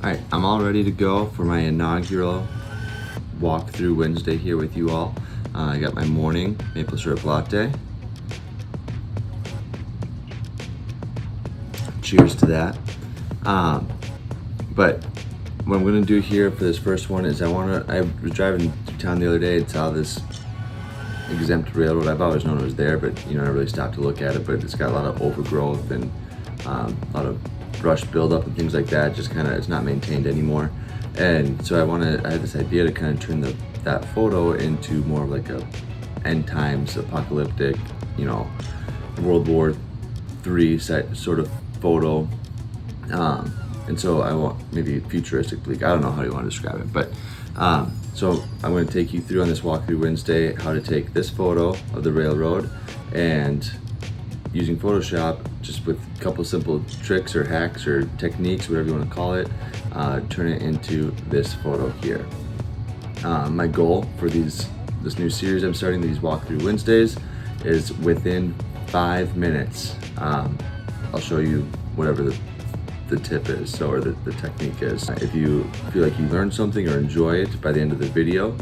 All right, I'm all ready to go for my inaugural walkthrough Wednesday here with you all. I got my morning maple syrup latte. Cheers to that. But what I'm gonna do here for this first one is I was driving through town the other day and saw this exempt railroad. I've always known it was there, but I never really stopped to look at it. But it's got a lot of overgrowth and a lot of brush buildup and things like that. Just kind of, it's not maintained anymore. And so I had this idea to kind of turn that photo into more of like a end times apocalyptic, World War III sort of photo. And so I want maybe futuristic bleak. I don't know how you want to describe it, but so I'm going to take you through on this walkthrough Wednesday how to take this photo of the railroad and using Photoshop, just with a couple simple tricks or hacks or techniques, whatever you want to call it, turn it into this photo here. My goal for this new series I'm starting, these walkthrough Wednesdays, is within 5 minutes. I'll show you whatever the tip is, or the technique is. If you feel like you learned something or enjoy it by the end of the video,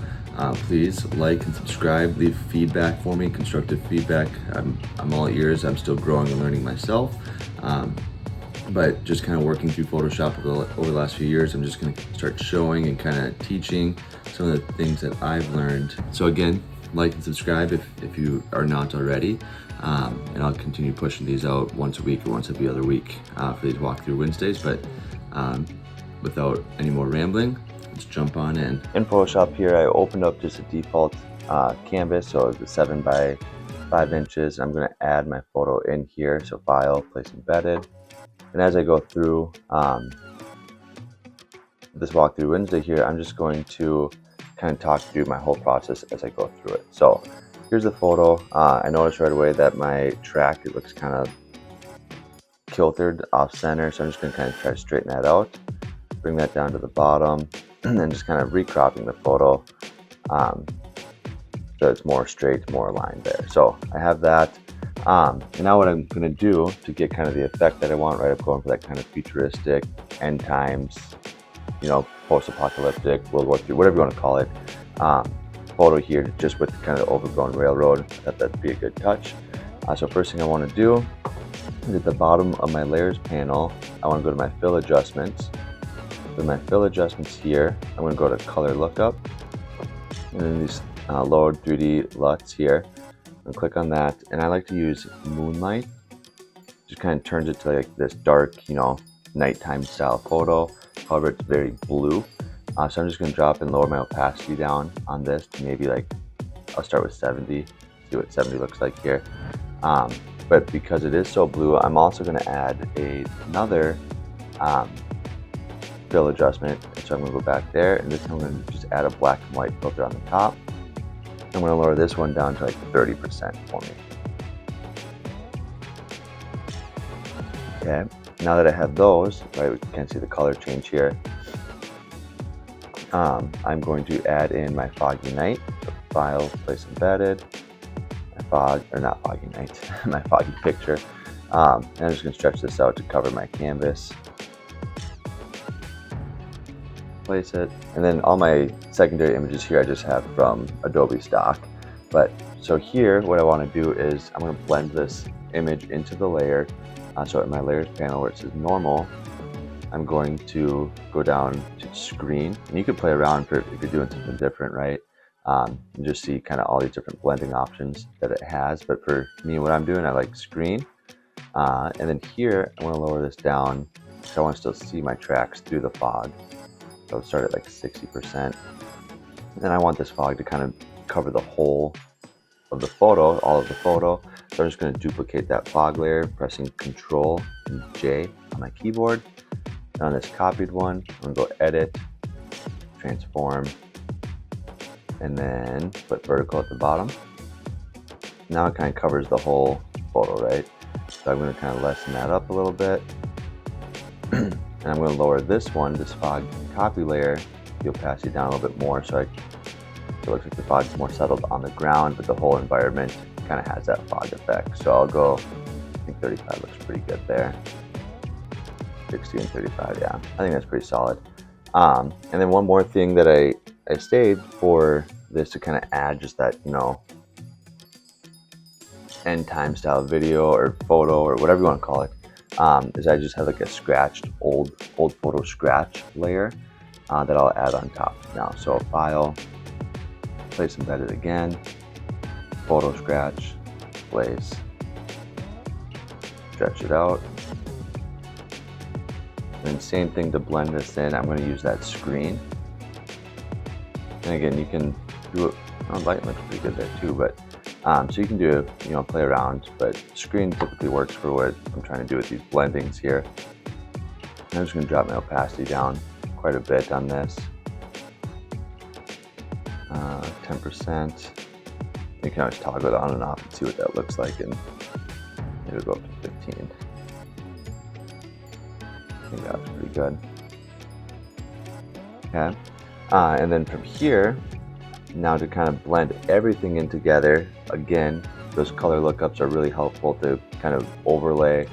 please like and subscribe, leave feedback for me, constructive feedback. I'm all ears. I'm still growing and learning myself. But just kind of working through Photoshop over the last few years, I'm just going to start showing and kind of teaching some of the things that I've learned. So again, like and subscribe if you are not already. And I'll continue pushing these out once a week or once every other week for these walkthrough Wednesdays. But without any more rambling, let's jump on in. In Photoshop here, I opened up just a default canvas, so the 7 by 5 inches. I'm going to add my photo in here. So File, Place Embedded. And as I go through this walkthrough Wednesday here, I'm just going to kind of talk through my whole process as I go through it. So here's the photo. I noticed right away that my track, it looks kind of kiltered off center. So I'm just going to kind of try to straighten that out, bring that down to the bottom, and then just kind of recropping the photo so it's more straight, more aligned there. So I have that. And now what I'm going to do to get kind of the effect that I want, right, I'm going for that kind of futuristic, end times, post-apocalyptic, World War III, whatever you want to call it, photo here, just with kind of overgrown railroad. That'd be a good touch. So first thing I want to do is at the bottom of my layers panel, I want to go to my fill adjustments. With my fill adjustments here, I'm going to go to color lookup, and then these load 3D LUTs here, and click on that. And I like to use moonlight. Just kind of turns it to like this dark, nighttime style photo. However, it's very blue. So I'm just going to drop and lower my opacity down on this to maybe I'll start with 70, see what 70 looks like here. But because it is so blue, I'm also going to add another fill adjustment. So I'm going to go back there, and this time I'm going to just add a black and white filter on the top. I'm going to lower this one down to 30% for me. Okay, now that I have those, right, we can see the color change here. I'm going to add in my foggy night. So File, Place Embedded, my my foggy picture. And I'm just going to stretch this out to cover my canvas. Place it, and then all my secondary images here I just have from Adobe stock. But so here, what I want to do is I'm going to blend this image into the layer. So in my layers panel where it says normal, I'm going to go down to screen, and you could play around if you're doing something different, right? And just see kind of all these different blending options that it has. But for me, what I'm doing, I like screen. And then here, I want to lower this down because I want to still see my tracks through the fog. So I'll start at 60%. And then I want this fog to kind of cover the whole of the photo, all of the photo. So I'm just going to duplicate that fog layer, pressing Control and J on my keyboard. On this copied one, I'm going to go Edit, Transform, and then put vertical at the bottom. Now it kind of covers the whole photo, right? So I'm going to kind of lessen that up a little bit. And I'm going to lower this one, this fog copy layer, the opacity down a little bit more, so it looks like the fog is more settled on the ground, but the whole environment kind of has that fog effect. So I'll go, I think 35 looks pretty good there. 60 and 35, yeah. I think that's pretty solid. And then one more thing that I saved for this to kind of add just that, you know, end time style video or photo or whatever you want to call it, is I just have like a scratched old photo scratch layer that I'll add on top now. So file, place embedded again, photo scratch, place, stretch it out. And then same thing to blend this in. I'm going to use that screen. And again, you can do it. Oh, light looks pretty good there too, but so you can do, you know, play around, but screen typically works for what I'm trying to do with these blendings here. I'm just going to drop my opacity down quite a bit on this. 10%. You can always toggle it on and off and see what that looks like, and it'll go up to 15. I think that's pretty good. Okay. And then from here, now to kind of blend everything in together, again, those color lookups are really helpful to kind of overlay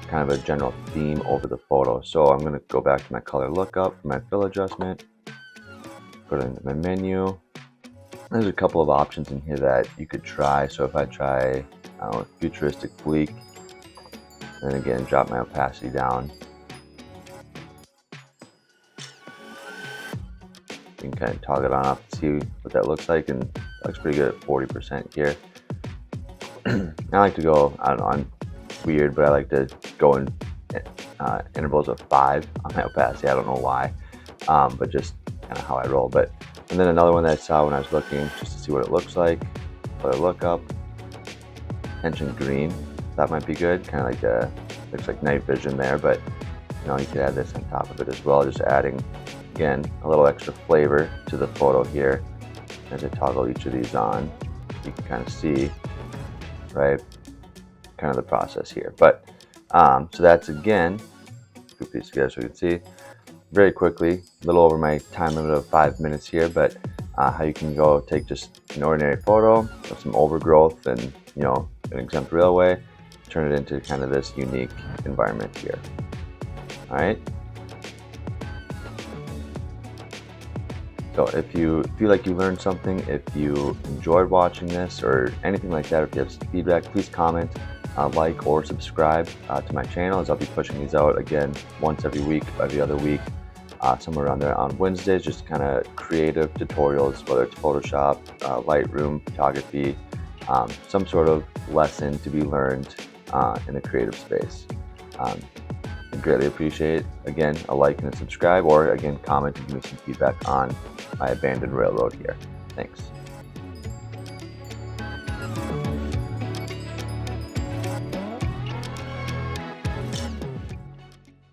kind of a general theme over the photo. So I'm going to go back to my color lookup for my fill adjustment, go to my menu. There's a couple of options in here that you could try. So if I try, I don't know, futuristic bleak, and again, drop my opacity down. You can kind of toggle it on off to see what that looks like, and it looks pretty good at 40% here. I like to go, I don't know, I'm weird, but I like to go in intervals of 5 on my opacity. I don't know why, but just kind of how I roll. And then another one that I saw when I was looking just to see what it looks like, color lookup, tension green. That might be good, kind of like looks like night vision there, but you know, you could add this on top of it as well, just adding, again, a little extra flavor to the photo here. As I toggle each of these on, you can kind of see, right, kind of the process here. But so that's, again, group these together so you can see very quickly, a little over my time limit of 5 minutes here, but how you can go take just an ordinary photo with some overgrowth and, you know, an exempt railway, turn it into kind of this unique environment here. All right. So if you feel like you learned something, if you enjoyed watching this or anything like that, if you have some feedback, please comment, like or subscribe to my channel, as I'll be pushing these out again once every week, every other week, somewhere around there on Wednesdays, just kind of creative tutorials, whether it's Photoshop, Lightroom, photography, some sort of lesson to be learned in the creative space. I greatly appreciate, again, a like and a subscribe, or again, comment and give me some feedback on my abandoned railroad here. Thanks.